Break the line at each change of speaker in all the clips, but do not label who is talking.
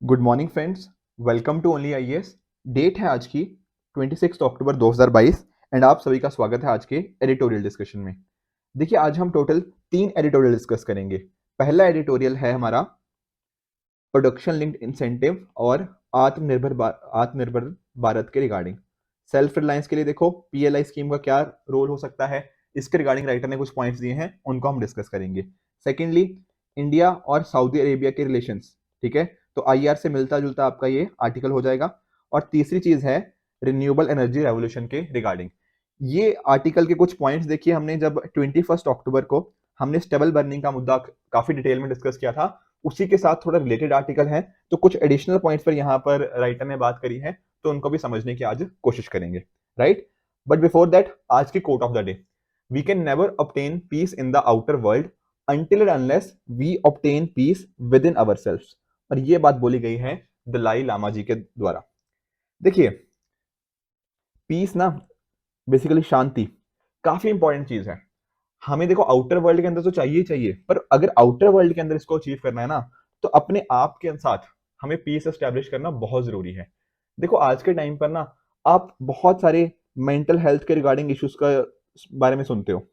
Good morning friends, welcome to only IAS. Date है आज की 26 अक्टूबर 2022 एंड आप सभी का स्वागत है आज के एडिटोरियल डिस्कशन में। देखिए, आज हम टोटल 3 एडिटोरियल डिस्कस करेंगे। पहला एडिटोरियल है हमारा प्रोडक्शन लिंक्ड इंसेंटिव और आत्मनिर्भर भारत के रिगार्डिंग। सेल्फ रिलायंस के लिए देखो पीएलआई स्कीम का क्या रोल हो सकता है, इसके रिगार्डिंग राइटर ने कुछ पॉइंट्स दिए हैं, उनको हम डिस्कस करेंगे। सेकेंडली, इंडिया और सऊदी अरेबिया के रिलेशंस, ठीक है, तो आईआर से मिलता जुलता आपका ये आर्टिकल हो जाएगा। और तीसरी चीज है रिन्यूएबल एनर्जी रेवोल्यूशन के रिगार्डिंग। ये आर्टिकल के कुछ पॉइंट्स देखिए, हमने जब 21 अक्टूबर को हमने स्टेबल बर्निंग का मुद्दा काफी डिटेल में डिस्कस किया था, उसी के साथ थोड़ा रिलेटेड आर्टिकल है, तो कुछ एडिशनल पॉइंट्स पर यहाँ पर राइटर ने बात करी है, तो उनको भी समझने की आज कोशिश करेंगे, राइट। बट बिफोर दैट, आज की quote of the day, we can never obtain peace in the outer world until and unless we obtain peace within ourselves। और ये बात बोली गई है दलाई लामा जी के द्वारा। देखिए, पीस ना बेसिकली शांति काफी इंपॉर्टेंट चीज है। हमें देखो आउटर वर्ल्ड के अंदर तो चाहिए ही चाहिए, पर अगर आउटर वर्ल्ड के अंदर इसको अचीव करना है ना, तो अपने आप के साथ हमें पीस एस्टेब्लिश करना बहुत जरूरी है। देखो, आज के टाइम पर ना आप बहुत सारे मेंटल हेल्थ के रिगार्डिंग इश्यूज का बारे में सुनते हो,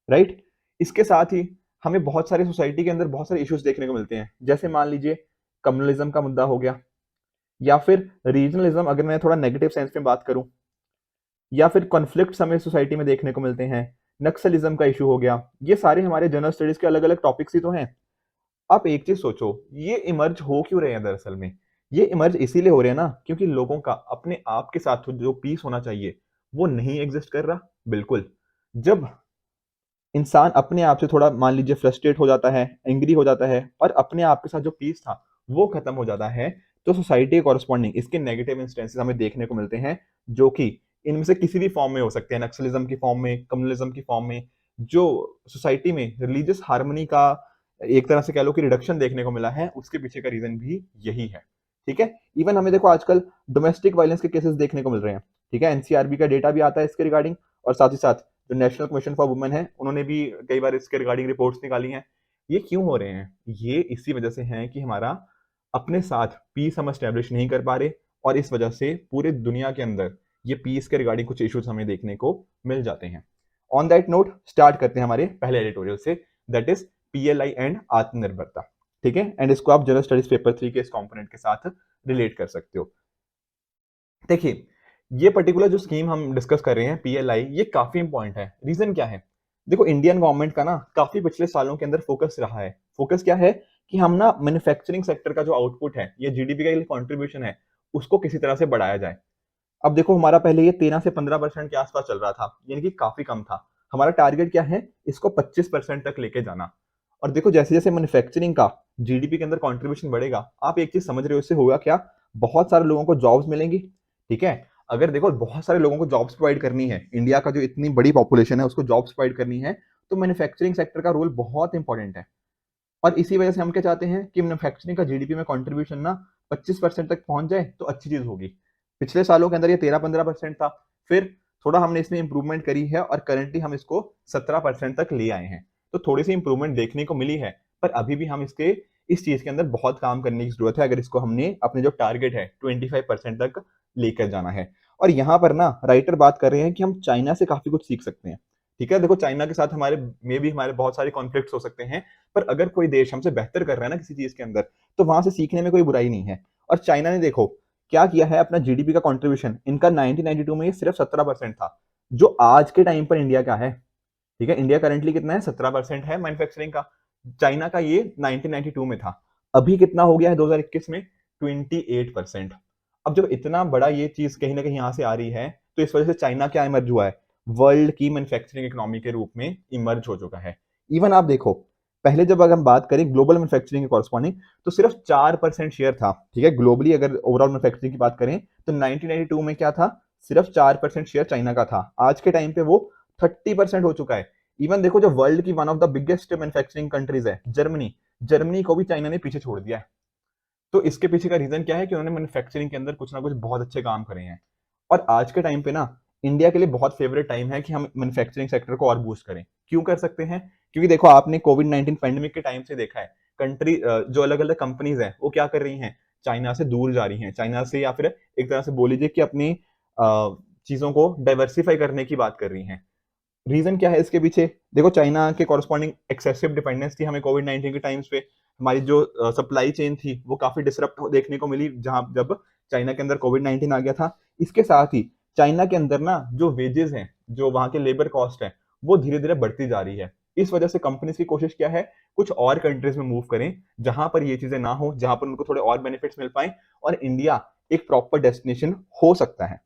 राइट। इसके साथ ही हमें बहुत सारे सोसाइटी के अंदर बहुत सारे इश्यूज देखने को मिलते हैं, जैसे मान लीजिए कम्युनलिज्म का मुद्दा हो गया, या फिर रीजनलिज्म अगर मैं थोड़ा नेगेटिव सेंस में बात करूं, या फिर कॉन्फ्लिक्ट हमें सोसाइटी में देखने को मिलते हैं, नक्सलिज्म का इशू हो गया। ये सारे हमारे जनरल स्टडीज के अलग अलग टॉपिक्स ही तो हैं। आप एक चीज सोचो, ये इमर्ज हो क्यों रहे हैं दरअसल में? ये इमर्ज इसीलिए हो रहे हैं ना, क्योंकि लोगों का अपने आप के साथ जो पीस होना चाहिए वो नहीं एग्जिस्ट कर रहा। बिल्कुल, जब इंसान अपने आप से थोड़ा मान लीजिए फ्रस्ट्रेट हो जाता है, एंग्री हो जाता है, और अपने आप के साथ जो पीस था वो खत्म हो जाता है, तो सोसाइटी के कॉरस्पॉन्डिंग इसके नेगेटिव इंस्टेंसेस हमें देखने को मिलते हैं, जो कि इनमें से किसी भी फॉर्म में हो सकते हैं, नक्सलिज्म की फॉर्म में, कम्युनलिज्म की फॉर्म में। जो सोसाइटी में रिलीजियस हार्मनी का एक तरह से कह लो कि रिडक्शन देखने को मिला है, उसके पीछे का रीजन भी यही है, ठीक है। इवन हमें देखो आजकल डोमेस्टिक वायलेंस के केसेस देखने को मिल रहे हैं, ठीक है। एनसीआरबी का डेटा भी आता है इसके रिगार्डिंग, और साथ ही साथ जो नेशनल कमीशन फॉर वुमेन है, उन्होंने भी कई बार इसके रिगार्डिंग रिपोर्ट्स निकाली हैं। ये क्यों हो रहे हैं? ये इसी वजह से हैं कि हमारा अपने साथ पीस हम एस्टेब्लिश नहीं कर पा रहे, और इस वजह से पूरे दुनिया के अंदर ये पीस के रिगार्डिंग कुछ इश्यूज हमें देखने को मिल जाते हैं। ऑन दैट नोट स्टार्ट करते हैं हमारे पहले एडिटोरियल से, दैट इज पीएलआई एंड आत्मनिर्भरता, ठीक है। एंड इसको आप जनरल स्टडीज पेपर 3 के इस कंपोनेंट के साथ रिलेट कर सकते हो। देखिए, ये पर्टिकुलर जो स्कीम हम डिस्कस कर रहे हैं पीएलआई, ये काफी इंपॉर्टेंट है। रीजन क्या है? देखो, इंडियन गवर्नमेंट का ना काफी पिछले सालों के अंदर फोकस रहा है। फोकस क्या है कि हम ना मैन्युफैक्चरिंग सेक्टर का जो आउटपुट है, ये जीडीपी का कंट्रीब्यूशन है, उसको किसी तरह से बढ़ाया जाए। अब देखो, हमारा पहले ये 13 से 15% के आसपास चल रहा था, यानी कि काफी कम था। हमारा टारगेट क्या है? इसको 25% तक लेके जाना। और देखो, जैसे जैसे मैन्युफैक्चरिंग का जीडीपी के अंदर कंट्रीब्यूशन बढ़ेगा, आप एक चीज समझ रहे हो इससे होगा क्या? बहुत सारे लोगों को जॉब्स मिलेंगी, ठीक है। अगर देखो बहुत सारे लोगों को जॉब्स प्रोवाइड करनी है, इंडिया का जो इतनी बड़ी पॉपुलेशन है उसको जॉब्स प्रोवाइड करनी है, तो मैन्युफैक्चरिंग सेक्टर का रोल बहुत इंपॉर्टेंट है। और इसी वजह से हम क्या चाहते हैं कि मैन्युफैक्चरिंग का जीडीपी में कंट्रीब्यूशन ना 25% तक पहुंच जाए तो अच्छी चीज होगी। पिछले सालों के अंदर ये 13-15% था, फिर थोड़ा हमने इसमें इंप्रूवमेंट करी है, और करंटली हम इसको 17% तक ले आए हैं। तो थोड़ी सी इंप्रूवमेंट देखने को मिली है, पर अभी भी हम इसके इस चीज के अंदर बहुत काम करने की जरूरत है, अगर इसको हमने अपने जो टारगेट है 25% तक लेकर जाना है। और यहाँ पर ना राइटर बात कर रहे हैं कि हम चाइना से काफी कुछ सीख सकते हैं, ठीक है। देखो, चाइना के साथ हमारे में भी हमारे बहुत सारे कॉन्फ्लिक्ट्स हो सकते हैं, पर अगर कोई देश हमसे बेहतर कर रहा है ना किसी चीज के अंदर, तो वहां से सीखने में कोई बुराई नहीं है। और चाइना ने देखो क्या किया है, अपना जीडीपी का कंट्रीब्यूशन इनका 1992 में ये सिर्फ 17% था, जो आज के टाइम पर इंडिया का है, ठीक है। इंडिया करंटली कितना है? 17% है मैन्युफैक्चरिंग का। चाइना का ये 1992 में था, अभी कितना हो गया है 2021 में? 28%। अब जब इतना बड़ा ये चीज कहीं ना कहीं यहां से आ रही है, तो इस वजह से चाइना क्या इमर्ज हुआ है? वर्ल्ड की मैन्युफैक्चरिंग इकोनॉमी के रूप में इमर्ज हो चुका है। इवन आप देखो, पहले जब अगर हम बात करें ग्लोबल मैन्युफैक्चरिंग के कॉरस्पॉन्डिंग, तो सिर्फ 4% शेयर था, ठीक है। ग्लोबली अगर ओवरऑल मैन्युफैक्चरिंग की बात करें, तो 1992 में क्या था? सिर्फ 4% शेयर चाइना का था। आज के टाइम पे वो 30% हो चुका है। इवन देखो, जो वर्ल्ड की one of the biggest manufacturing countries है जर्मनी, जर्मनी को भी चाइना ने पीछे छोड़ दिया है। तो इसके पीछे का रीजन क्या है? कि उन्होंने मैन्युफैक्चरिंग के अंदर कुछ ना कुछ बहुत अच्छे काम करे हैं। और आज के टाइम पे ना इंडिया के लिए बहुत फेवरेट टाइम है कि हम मैन्युफैक्चरिंग सेक्टर को और बूस्ट करें। क्यों कर सकते हैं? क्योंकि देखो, आपने कोविड 19 पैंडेमिक के टाइम से देखा है, कंट्री जो अलग अलग कंपनीज हैं वो क्या कर रही हैं, चाइना से दूर जा रही हैं, चाइना से, या फिर एक तरह से बोल लीजिए कि अपनी चीजों को डाइवर्सिफाई करने की बात कर रही हैं। रीजन क्या है इसके पीछे? देखो, चाइना के कॉरस्पॉन्डिंग एक्सेसिव डिपेंडेंस थी हमें कोविड 19 के टाइम्स पे। हमारी जो सप्लाई चेन थी वो काफी डिसरप्ट देखने को मिली जहां जब चाइना के अंदर कोविड 19 आ गया था। इसके साथ ही चाइना के अंदर ना जो वेजेस हैं, जो वहां के लेबर कॉस्ट है, वो धीरे धीरे बढ़ती जा रही है। इस वजह से कंपनीज की कोशिश क्या है, कुछ और कंट्रीज में मूव करें जहां पर ये चीजें ना हो, जहां पर उनको थोड़े और बेनिफिट्स मिल पाए, और इंडिया एक प्रॉपर डेस्टिनेशन हो सकता है।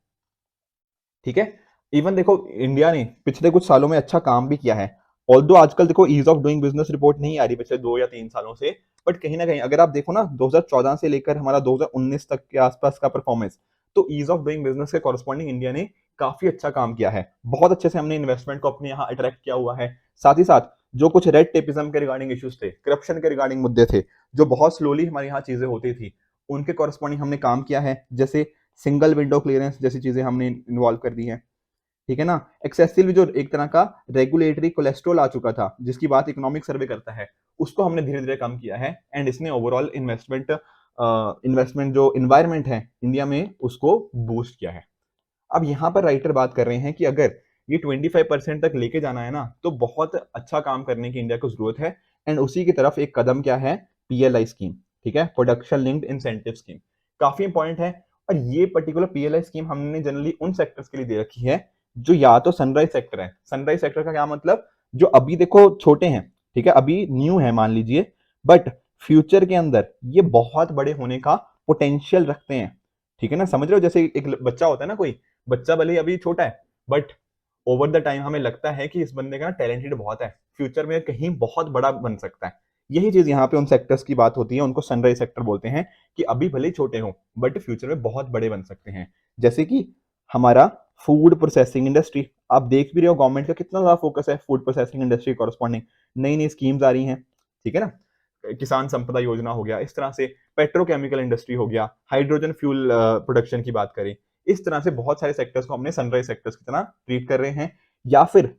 ठीक है। इवन देखो, इंडिया ने पिछले कुछ सालों में अच्छा काम भी किया है। ऑल्दो आजकल देखो ease of doing business report नहीं आ रही पिछले 2 या 3 सालों से, बट कहीं ना कहीं अगर आप देखो ना 2014 से लेकर हमारा 2019 तक के आसपास का परफॉर्मेंस, तो ईज ऑफ डूइंग बिजनेस के कॉरस्पॉन्डिंग इंडिया ने काफी अच्छा काम किया है। बहुत अच्छे से हमने इन्वेस्टमेंट को अपने यहाँ अट्रैक्ट किया हुआ है। साथ ही साथ जो कुछ रेड टेपिज्म के रिगार्डिंग इश्यूज थे, करप्शन के रिगार्डिंग मुद्दे थे, जो बहुत स्लोली हमारे यहाँ चीजें होती थी, उनके कॉरस्पॉन्डिंग हमने काम किया है। जैसे सिंगल विंडो क्लियरेंस जैसी चीजें हमने इन्वॉल्व कर दी हैं। ठीक है ना। एक्सेसिव जो एक तरह का रेगुलेटरी कोलेस्ट्रॉल आ चुका था, जिसकी बात इकोनॉमिक सर्वे करता है, उसको हमने धीरे धीरे कम किया है। एंड इसने ओवरऑल इन्वेस्टमेंट जो इन्वायरमेंट है इंडिया में, उसको बूस्ट किया है। अब यहाँ पर राइटर बात कर रहे हैं कि अगर ये 25% तक लेके जाना है ना, तो बहुत अच्छा काम करने की इंडिया को जरूरत है। एंड उसी की तरफ एक कदम क्या है, पीएलआई स्कीम। ठीक है, प्रोडक्शन लिंक्ड इंसेंटिव स्कीम काफी इंपॉर्टेंट है। और ये पर्टिकुलर पीएलआई स्कीम हमने जनरली उन सेक्टर्स के लिए दे रखी है जो या तो सनराइज सेक्टर है। सनराइज सेक्टर का क्या मतलब, जो अभी देखो छोटे हैं, ठीक है, अभी न्यू है मान लीजिए, बट फ्यूचर के अंदर ये बहुत बड़े होने का पोटेंशियल रखते हैं। ठीक है ना, समझ रहे हो? जैसे एक बच्चा होता है ना, कोई बच्चा भले ही अभी छोटा है, बट ओवर द टाइम हमें लगता है कि इस बंदे का ना टैलेंटेड बहुत है, फ्यूचर में कहीं बहुत बड़ा बन सकता है। यही चीज यहाँ पे उन सेक्टर्स की बात होती है, उनको सनराइज सेक्टर बोलते हैं, कि अभी भले ही छोटे हो बट फ्यूचर में बहुत बड़े बन सकते हैं। जैसे कि हमारा फूड प्रोसेसिंग इंडस्ट्री, आप देख भी रहे हो गवर्नमेंट का कितना ज्यादा फोकस है फूड प्रोसेसिंग इंडस्ट्री कॉरस्पॉन्डिंग। नई नई स्कीम्स आ रही हैं। ठीक है ना, किसान संपदा योजना हो गया, इस तरह से पेट्रोकेमिकल इंडस्ट्री हो गया, हाइड्रोजन फ्यूल प्रोडक्शन की बात करें, इस तरह से बहुत सारे सेक्टर्स को हमने सनराइज सेक्टर्स की तरह ट्रीट कर रहे हैं। या फिर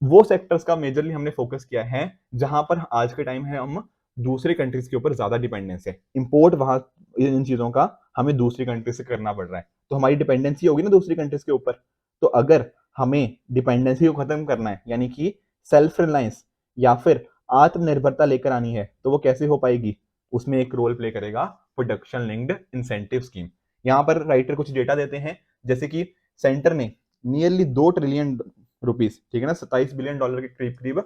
वो सेक्टर्स का मेजरली हमने फोकस किया है जहां पर आज के टाइम है हम दूसरे कंट्रीज के ऊपर ज्यादा डिपेंडेंस है, इंपोर्ट वहां इन चीजों का हमें दूसरी कंट्री से करना पड़ रहा है, तो हमारी डिपेंडेंसी होगी ना दूसरी कंट्रीज के ऊपर। तो अगर हमें डिपेंडेंसी को खत्म करना है, यानी कि सेल्फ रिलायंस या फिर आत्मनिर्भरता लेकर आनी है, तो वो कैसे हो पाएगी? उसमें एक रोल प्ले करेगा प्रोडक्शन लिंक्ड इंसेंटिव स्कीम। यहाँ पर राइटर कुछ डेटा देते हैं, जैसे कि सेंटर ने नियरली 2 ट्रिलियन रुपीस, ठीक है ना, $27 बिलियन के करीब करीब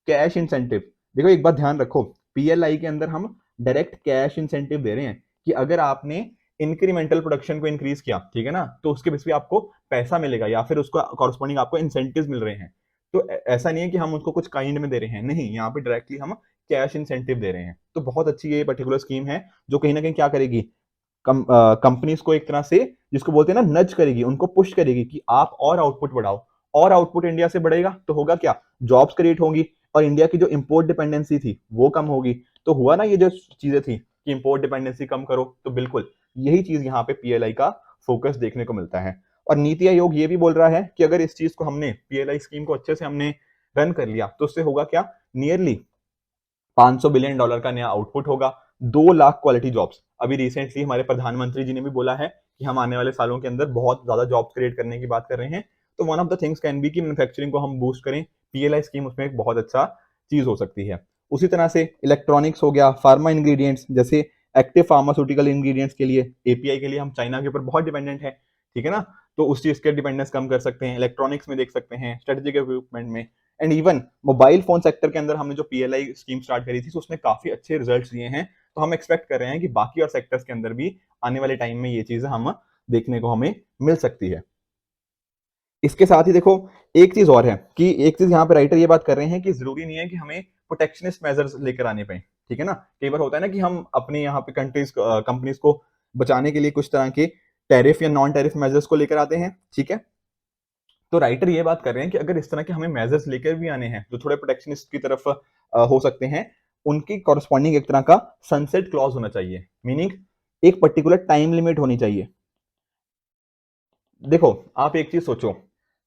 कैश इंसेंटिव। देखो एक बात ध्यान रखो, पीएलआई के अंदर हम डायरेक्ट कैश इंसेंटिव दे रहे हैं कि अगर आपने इंक्रीमेंटल प्रोडक्शन को इंक्रीज किया, ठीक है ना, तो उसके बेस पे आपको पैसा मिलेगा या फिर उसको कॉरस्पॉन्डिंग आपको इंसेंटिव मिल रहे हैं। तो ऐसा नहीं है कि हम उसको कुछ काइंड में दे रहे हैं, नहीं, यहाँ पे डायरेक्टली हम कैश इंसेंटिव दे रहे हैं। तो बहुत अच्छी ये पर्टिकुलर स्कीम है, जो कहीं ना कहीं क्या करेगी, कंपनीज को एक तरह से, जिसको बोलते हैं ना, नज करेगी, उनको पुश करेगी कि आप और आउटपुट बढ़ाओ। और आउटपुट इंडिया से बढ़ेगा तो होगा क्या, जॉब्स क्रिएट होंगी, और इंडिया की जो इंपोर्ट डिपेंडेंसी थी वो कम होगी। तो हुआ ना ये जो चीजें थी कि इंपोर्ट डिपेंडेंसी कम करो, तो बिल्कुल यही चीज यहाँ पे पीएलआई का फोकस देखने को मिलता है। और नीति आयोग ये भी बोल रहा है कि अगर इस चीज को हमने, पीएलआई स्कीम को अच्छे से हमने रन कर लिया, तो उससे होगा क्या, नियरली $500 बिलियन का नया आउटपुट होगा, 2 लाख क्वालिटी जॉब्स। अभी रिसेंटली हमारे प्रधानमंत्री जी ने भी बोला है कि हम आने वाले सालों के अंदर बहुत ज्यादा जॉब्स क्रिएट करने की बात कर रहे हैं। तो one of the things can be कि मैन्युफैक्चरिंग को हम बूस्ट करें, पीएलआई स्कीम उसमें एक बहुत अच्छा चीज हो सकती है। उसी तरह से इलेक्ट्रॉनिक्स हो गया, फार्मा इंग्रेडिएंट्स, जैसे एक्टिव फार्मास्यूटिकल इंग्रेडिएंट्स के लिए, एपीआई के लिए हम चाइना के ऊपर बहुत डिपेंडेंट है। ठीक है ना, तो उस चीज के डिपेंडेंस कम कर सकते हैं, इलेक्ट्रॉनिक्स में देख सकते हैं, स्ट्रेटेजिक इक्विपमेंट में। And even mobile phone sector के अंदर हमने जो पीएलआई स्कीम स्टार्ट करी थी, तो उसने काफी अच्छे रिजल्ट्स दिए हैं। तो हम एक्सपेक्ट कर रहे हैं कि बाकी और सेक्टर्स के अंदर भी आने वाले टाइम में ये चीजें हम देखने को हमें मिल सकती है। इसके साथ ही देखो एक चीज और है कि एक चीज यहाँ पे राइटर ये बात कर रहे हैं कि जरूरी नहीं है कि हमें प्रोटेक्शनिस्ट मेजर्स लेकर आने पाए। ठीक है ना, कई बार होता है ना कि हम अपने यहाँ पे कंट्रीज कंपनीज को बचाने के लिए कुछ तरह के टैरिफ या नॉन टैरिफ मेजर्स को लेकर आते हैं। ठीक है, तो राइटर ये बात कर रहे हैं कि अगर इस तरह के हमें मेजर्स लेकर भी आने हैं जो थोड़े प्रोटेक्शनिस्ट की तरफ हो सकते हैं, उनकी कॉरस्पॉन्डिंग एक तरह का सनसेट क्लॉज होना चाहिए, मीनिंग एक पर्टिकुलर टाइम लिमिट होनी चाहिए। देखो आप एक चीज सोचो,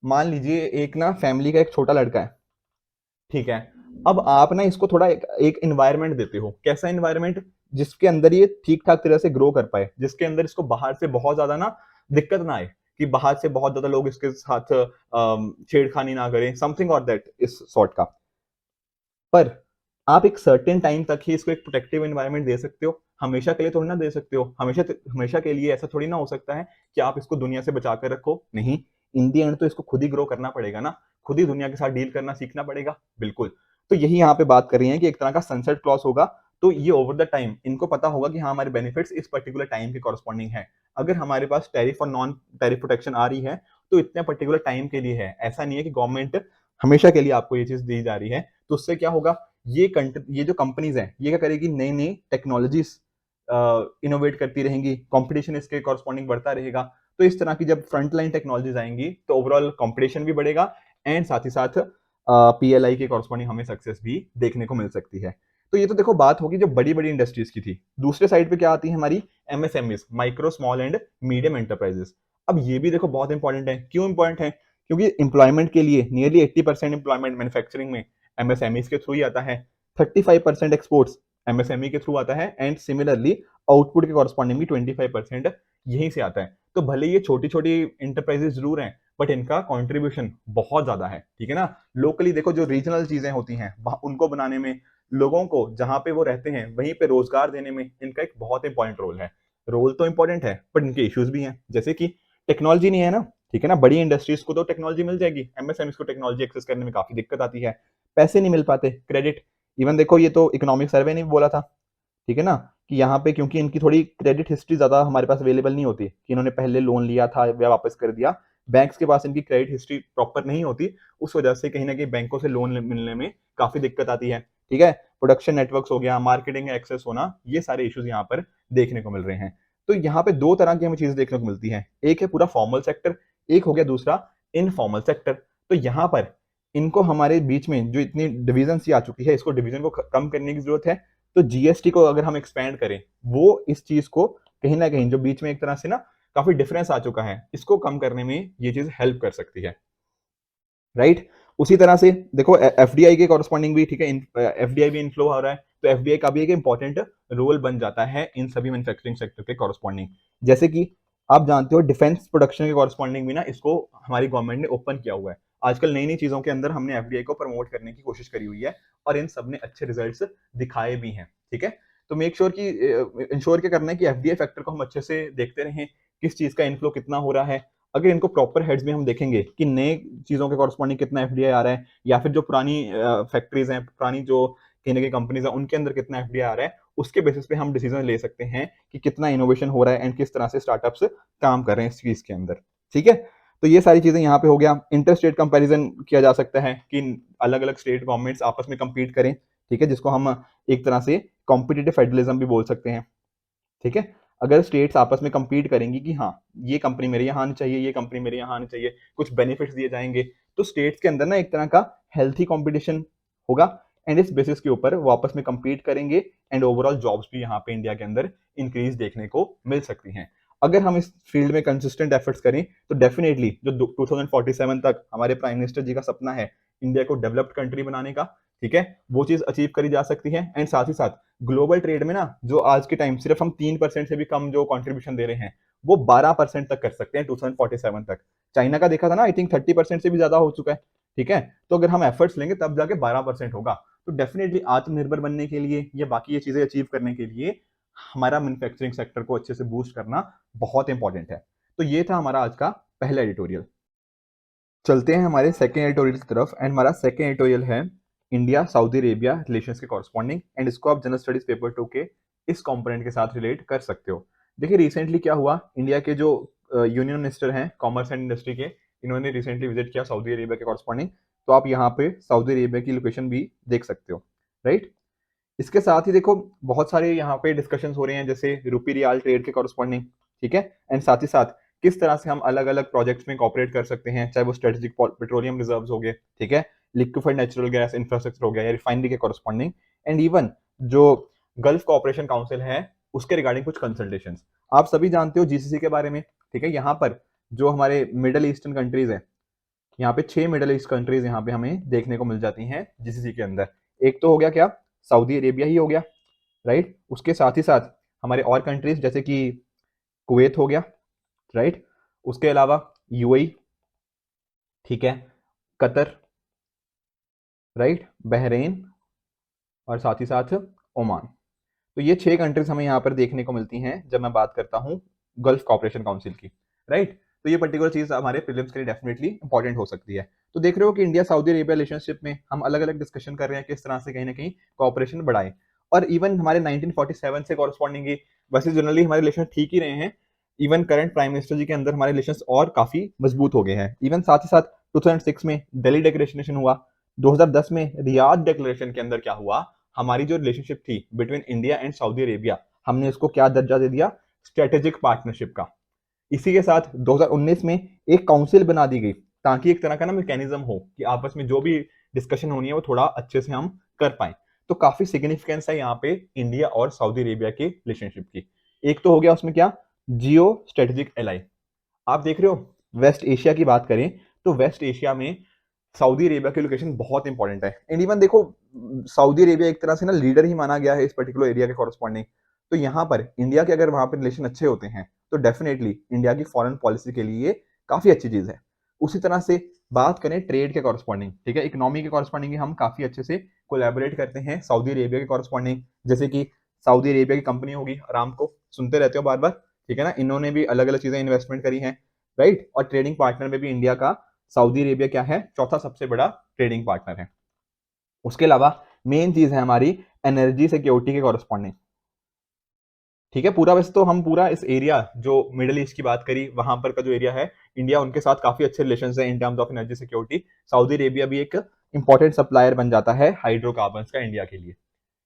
मान लीजिए एक ना फैमिली का एक छोटा लड़का है, ठीक है, अब आप ना इसको थोड़ा एक एनवायरनमेंट देते हो। कैसा एनवायरनमेंट? जिसके अंदर ये ठीक ठाक तरह से ग्रो कर पाए, जिसके अंदर इसको बाहर से बहुत ज्यादा ना दिक्कत ना आए, कि बाहर से बहुत ज्यादा लोग इसके साथ छेड़खानी ना करें, समथिंग और दैट इस सॉर्ट का। पर आप एक सर्टेन टाइम तक ही इसको एक प्रोटेक्टिव एनवायरनमेंट दे सकते हो, हमेशा के लिए थोड़ी ना दे सकते हो। हमेशा के लिए ऐसा थोड़ी ना हो सकता है कि आप इसको दुनिया से बचा कर रखो, नहीं। इन दी एंड तो इसको खुद ही ग्रो करना पड़ेगा ना, खुद ही दुनिया के साथ डील करना सीखना पड़ेगा, बिल्कुल। तो यही यहाँ पे बात कर रही है कि एक तरह का सनसेट क्लॉज होगा, तो ये ओवर द टाइम इनको पता होगा कि हाँ हमारे बेनिफिट्स इस पर्टिकुलर टाइम के कॉरस्पॉन्डिंग है। अगर हमारे पास टैरिफ और नॉन टैरिफ प्रोटेक्शन आ रही है तो इतने पर्टिकुलर टाइम के लिए है, ऐसा नहीं है कि गवर्नमेंट हमेशा के लिए आपको ये चीज दी जा रही है। तो उससे क्या होगा, ये जो कंपनीज हैं ये क्या करेगी, नई नई टेक्नोलॉजीज इनोवेट करती रहेंगी, कंपटीशन इसके कॉरस्पॉन्डिंग बढ़ता रहेगा। तो इस तरह की जब फ्रंट लाइन टेक्नोलॉजीज आएंगी तो ओवरऑल कंपटीशन भी बढ़ेगा एंड साथ ही साथ पीएलआई के कॉरस्पॉन्डिंग हमें सक्सेस भी देखने को मिल सकती है। तो ये तो देखो बात होगी जो बड़ी बड़ी इंडस्ट्रीज की थी। दूसरे साइड पे क्या आती है हमारी MSMEs, micro small and medium enterprises. अब ये भी देखो बहुत इंपॉर्टेंट है। क्यों इंपॉर्टेंट है? क्योंकि इंप्लॉयमेंट के लिए नियरली 80% इंप्लॉयमेंट मैन्युफैक्चरिंग में एमएसएमईज के थ्रू ही आता है, 35% एक्सपोर्ट्स एमएसएमई के थ्रू आता है एंड सिमिलरली आउटपुट के कॉरस्पॉन्डिंग भी 25% यहीं से आता है। तो भले ये छोटी छोटी इंटरप्राइजेस जरूर हैं बट इनका कंट्रीब्यूशन बहुत ज्यादा है, ठीक है ना। लोकली देखो जो रीजनल चीजें होती हैं उनको बनाने में, लोगों को जहां पे वो रहते हैं वहीं पे रोजगार देने में इनका एक बहुत इंपॉर्टेंट रोल है। रोल तो इंपॉर्टेंट है बट इनके इश्यूज भी हैं, जैसे कि टेक्नोलॉजी नहीं है ना, ठीक है ना। बड़ी इंडस्ट्रीज को तो टेक्नोलॉजी मिल जाएगी, एमएसएमई को टेक्नोलॉजी एक्सेस करने में काफी दिक्कत आती है, पैसे नहीं मिल पाते, क्रेडिट। इवन देखो ये तो इकोनॉमिक सर्वे ने भी बोला था, ठीक है ना, कि यहाँ पे क्योंकि इनकी थोड़ी क्रेडिट हिस्ट्री ज्यादा हमारे पास अवेलेबल नहीं होती, कि इन्होंने पहले लोन लिया था या वापस कर दिया, बैंक्स के पास इनकी क्रेडिट हिस्ट्री प्रॉपर नहीं होती, उस वजह से कहीं ना कहीं बैंकों से लोन मिलने में काफी दिक्कत आती है, ठीक है। प्रोडक्शन नेटवर्क्स हो गया, मार्केटिंग एक्सेस होना, ये सारे इश्यूज यहाँ पर देखने को मिल रहे हैं। तो यहाँ पे दो तरह की हमें चीजें देखने को मिलती है, एक है पूरा फॉर्मल सेक्टर, एक हो गया दूसरा इनफॉर्मल सेक्टर। तो यहाँ पर इनको हमारे बीच में जो इतनी डिवीजन सी आ चुकी है, इसको डिवीजन को कम करने की जरूरत है। तो जीएसटी को अगर हम एक्सपैंड करें, वो इस चीज को कहीं ना कहीं जो बीच में एक तरह से ना काफी डिफरेंस आ चुका है, इसको कम करने में ये चीज हेल्प कर सकती है, राइट। उसी तरह से देखो एफडीआई के कॉरस्पॉन्डिंग भी, ठीक है, एफडीआई भी इनफ्लो हो रहा है, तो एफडीआई का भी एक इंपॉर्टेंट रोल बन जाता है इन सभी मैन्युफैक्चरिंग सेक्टर के कॉरस्पॉन्डिंग। जैसे कि आप जानते हो डिफेंस प्रोडक्शन के कॉरस्पॉन्डिंग भी ना इसको हमारी गवर्नमेंट ने ओपन किया हुआ है। आजकल नई नई चीजों के अंदर हमने एफडीआई को प्रमोट करने की कोशिश करी हुई है और इन सब ने अच्छे रिजल्ट्स दिखाए भी हैं, ठीक है। तो मेक श्योर की इंश्योर क्या करना है कि एफडीआई फैक्टर को हम अच्छे से देखते रहें, किस चीज का इनफ्लो कितना हो रहा है। अगर इनको प्रॉपर हेड्स में हम देखेंगे कि नए चीजों के कॉरस्पॉन्डिंग कितना एफडीआई आ रहा है, या फिर जो पुरानी फैक्ट्रीज हैं, पुरानी जो कहीं ना कहीं कंपनीज हैं, उनके अंदर कितना एफडीआई आ रहा है, उसके बेसिस पे हम डिसीजन ले सकते हैं कि कितना इनोवेशन हो रहा है एंड किस तरह से स्टार्टअप्स काम कर रहे हैं इस चीज के अंदर, ठीक है। तो ये सारी चीजें यहाँ पे हो गया। इंटर स्टेट कंपेरिजन किया जा सकता है कि अलग अलग स्टेट गवर्नमेंट्स आपस में compete करें, ठीक है, जिसको हम एक तरह से कॉम्पिटिटिव फेडरलिज्म भी बोल सकते हैं, ठीक है। अगर स्टेट्स आपस में compete करेंगी कि हाँ ये कंपनी मेरे यहाँ आनी चाहिए, ये कंपनी मेरे यहाँ आनी चाहिए, कुछ बेनिफिट्स दिए जाएंगे, तो स्टेट्स के अंदर ना एक तरह का हेल्थी कंपटीशन होगा एंड इस बेसिस के ऊपर वो आपस में compete करेंगे एंड ओवरऑल जॉब्स भी यहाँ पे इंडिया के अंदर इंक्रीज देखने को मिल सकती हैं। अगर हम इस फील्ड में कंसिस्टेंट एफर्ट्स करें तो डेफिनेटली जो 2047 तक हमारे प्राइम मिनिस्टर जी का सपना है इंडिया को डेवलप्ड कंट्री बनाने का, ठीक है, वो चीज अचीव करी जा सकती है। एंड साथ ही साथ ग्लोबल ट्रेड में ना जो आज के टाइम सिर्फ हम 3% से भी कम जो कंट्रीब्यूशन दे रहे हैं, वो 12% तक कर सकते हैं 2047 तक। चाइना का देखा था ना, आई थिंक 30% से भी ज्यादा हो चुका है, ठीक है। तो अगर हम एफर्ट्स लेंगे तब जाके 12% होगा। तो डेफिनेटली आत्मनिर्भर बनने के लिए या बाकी ये चीजें अचीव करने के लिए हमारा मैन्युफैक्चरिंग सेक्टर को अच्छे से बूस्ट करना बहुत इंपॉर्टेंट है। तो ये था हमारा आज का पहला एडिटोरियल। चलते हैं हमारे सेकेंड एडिटोरियल की तरफ एंड हमारा सेकेंड एडिटोरियल है इंडिया सऊदी अरेबिया रिलेशंस के कॉरस्पॉन्डिंग एंड इसको आप जनरल स्टडीज पेपर 2 के इस कंपोनेंट के साथ रिलेट कर सकते हो। देखिए रिसेंटली क्या हुआ, इंडिया के जो यूनियन मिनिस्टर हैं कॉमर्स एंड इंडस्ट्री के, इन्होंने रिसेंटली विजिट किया सऊदी अरेबिया के कॉरस्पॉन्डिंग। तो आप यहाँ पे सऊदी अरेबिया की लोकेशन भी देख सकते हो, राइट। इसके साथ ही देखो बहुत सारे यहाँ पे डिस्कशंस हो रहे हैं जैसे रूपी रियाल ट्रेड के कॉरस्पॉन्डिंग, ठीक है, एंड साथ ही साथ किस तरह से हम अलग अलग प्रोजेक्ट्स में कॉपरेट कर सकते हैं, चाहे वो स्ट्रेटेजिक पेट्रोलियम रिजर्व्स हो गए, ठीक है, लिक्विफाइड नेचुरल गैस इंफ्रास्ट्रक्चर हो गया या रिफाइनरी के कॉरस्पॉन्डिंग, एंड इवन जो गल्फ कोऑपरेशन काउंसिल है उसके रिगार्डिंग कुछ कंसल्टेशन। आप सभी जानते हो जीसीसी के बारे में, ठीक है। यहाँ पर जो हमारे मिडल ईस्टर्न कंट्रीज है, यहाँ पे 6 मिडल ईस्ट कंट्रीज यहाँ पे हमें देखने को मिल जाती हैं जीसीसी के अंदर। एक तो हो गया क्या, सऊदी अरेबिया ही हो गया, राइट। उसके साथ ही साथ हमारे और कंट्रीज जैसे कि कुवैत हो गया, राइट। उसके अलावा यूएई, ठीक है, कतर, राइट, बहरीन और साथ ही साथ ओमान। तो ये 6 कंट्रीज हमें यहाँ पर देखने को मिलती हैं जब मैं बात करता हूँ गल्फ कॉपरेशन काउंसिल की, राइट। तो ये पर्टिकुलर चीज हमारे प्रीलिम्स के लिए डेफिनेटली इंपॉर्टेंट हो सकती है। तो देख रहे हो कि इंडिया सऊदी अरेबिया रिलेशनशिप में हम अलग अलग डिस्कशन कर रहे हैं किस तरह से कहीं ना कहीं कॉपरेशन बढ़ाए। और इवन हमारे 1947 से कॉरस्पॉन्डिंग ही वैसे जनरली हमारे रिलेशन ठीक ही रहे हैं। इवन करंट प्राइम मिनिस्टर जी के अंदर हमारे रिलेशन और काफी मजबूत हो गए हैं। इवन साथ ही साथ 2006 में दिल्ली डिक्लेरेशन हुआ, 2010 में रियाद डिक्लेरेशन के अंदर क्या हुआ, हमारी जो रिलेशनशिप थी between India and Saudi Arabia, हमने उसको क्या दर्जा दे दिया, स्ट्रेटेजिक पार्टनरशिप का। इसी के साथ 2019 में एक काउंसिल बना दी गई ताकि एक तरह का ना मैकेनिज्म हो कि आपस में जो भी डिस्कशन होनी है वो थोड़ा अच्छे से हम कर पाए। तो काफी सिग्निफिकेंस है यहाँ पे इंडिया और सऊदी अरेबिया के रिलेशनशिप की। एक तो हो गया उसमें क्या, जियो स्ट्रेटेजिक एलाई। आप देख रहे हो वेस्ट एशिया की बात करें तो वेस्ट एशिया में सऊदी अरेबिया की लोकेशन बहुत इंपॉर्टेंट है। एंड इवन देखो सऊदी अरेबिया एक तरह से ना लीडर ही माना गया है इस पर्टिकुलर एरिया के कॉरस्पॉन्डिंग। तो यहाँ पर इंडिया के अगर वहां पर रिलेशन अच्छे होते हैं तो डेफिनेटली इंडिया की फॉरेन पॉलिसी के लिए काफी अच्छी चीज है। उसी तरह से बात करें ट्रेड के कॉरस्पॉन्डिंग, ठीक है, इकोनॉमी के कॉरस्पॉन्डिंग हम काफी अच्छे से कोलैबोरेट करते हैं सऊदी अरेबिया के कॉरस्पॉन्डिंग। जैसे कि सऊदी अरेबिया की कंपनी होगी अरामको, सुनते रहते हो बार बार, ठीक है ना, इन्होंने भी अलग अलग चीजें इन्वेस्टमेंट करी हैं, राइट। और ट्रेडिंग पार्टनर में भी इंडिया का सऊदी अरेबिया क्या है, चौथा सबसे बड़ा ट्रेडिंग पार्टनर है। उसके अलावा मेन चीज है हमारी एनर्जी सिक्योरिटी के कॉरस्पॉन्डिंग, ठीक है। पूरा वैसे तो हम पूरा इस एरिया जो मिडिल ईस्ट की बात करी वहां पर का जो एरिया है, इंडिया उनके साथ काफी अच्छे रिलेशन है in terms of energy security. Saudi Arabia भी एक इंपॉर्टेंट सप्लायर बन जाता है हाइड्रोकार्बन्स का इंडिया के लिए।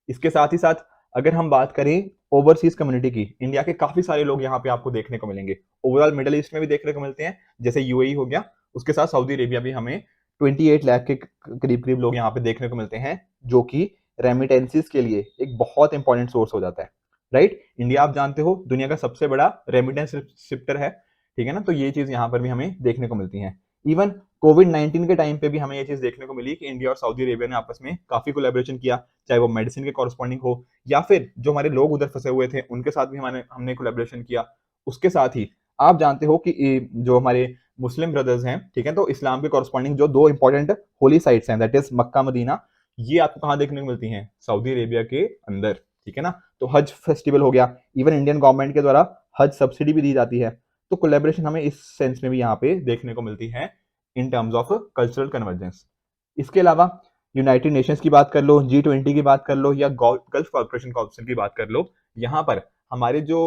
इसके साथ ही साथ अगर हम बात करें ओवरसीज कम्युनिटी की, इंडिया के काफी सारे लोग यहाँ पे आपको देखने को मिलेंगे। ओवरऑल मिडिल ईस्ट में भी देखने को मिलते हैं, जैसे यूएई हो गया, उसके साथ सऊदी अरेबिया भी हमें 28 लाख के करीब करीब लोग यहाँ पे देखने को मिलते हैं, जो कि रेमिटेंसीज के लिए एक बहुत इंपॉर्टेंट सोर्स हो जाता है, राइट। इंडिया आप जानते हो दुनिया का सबसे बड़ा रेमिटेंस शिफ्टर है, ठीक है ना। तो ये चीज यहाँ पर भी हमें देखने को मिलती है। इवन कोविड-19 के टाइम पे भी हमें ये चीज देखने को मिली कि इंडिया और सऊदी अरेबिया ने आपस में काफी कोलैबोरेशन किया, चाहे वो मेडिसिन के कॉरस्पॉन्डिंग हो या फिर जो हमारे लोग उधर फंसे हुए थे उनके साथ भी हमने कोलैबोरेशन किया। उसके साथ ही आप जानते हो कि जो हमारे मुस्लिम ब्रदर्स हैं, ठीक है, तो इस्लाम के कॉरस्पॉन्डिंग जो दो इंपॉर्टेंट होली साइट्स हैं, दैट इज मक्का मदीना, ये आपको कहाँ देखने को मिलती हैं, सऊदी अरेबिया के अंदर, ठीक है ना। तो हज फेस्टिवल हो गया, इवन इंडियन गवर्नमेंट के द्वारा हज सब्सिडी भी दी जाती है। तो कोलैबोरेशन हमें इस सेंस में भी यहाँ पे देखने को मिलती है in terms of cultural convergence. इसके अलावा यूनाइटेड नेशंस की बात कर लो, G20 की बात कर लो या गल्फ कॉर्पोरेशन काउंसिल की बात कर लो, यहाँ पर हमारे जो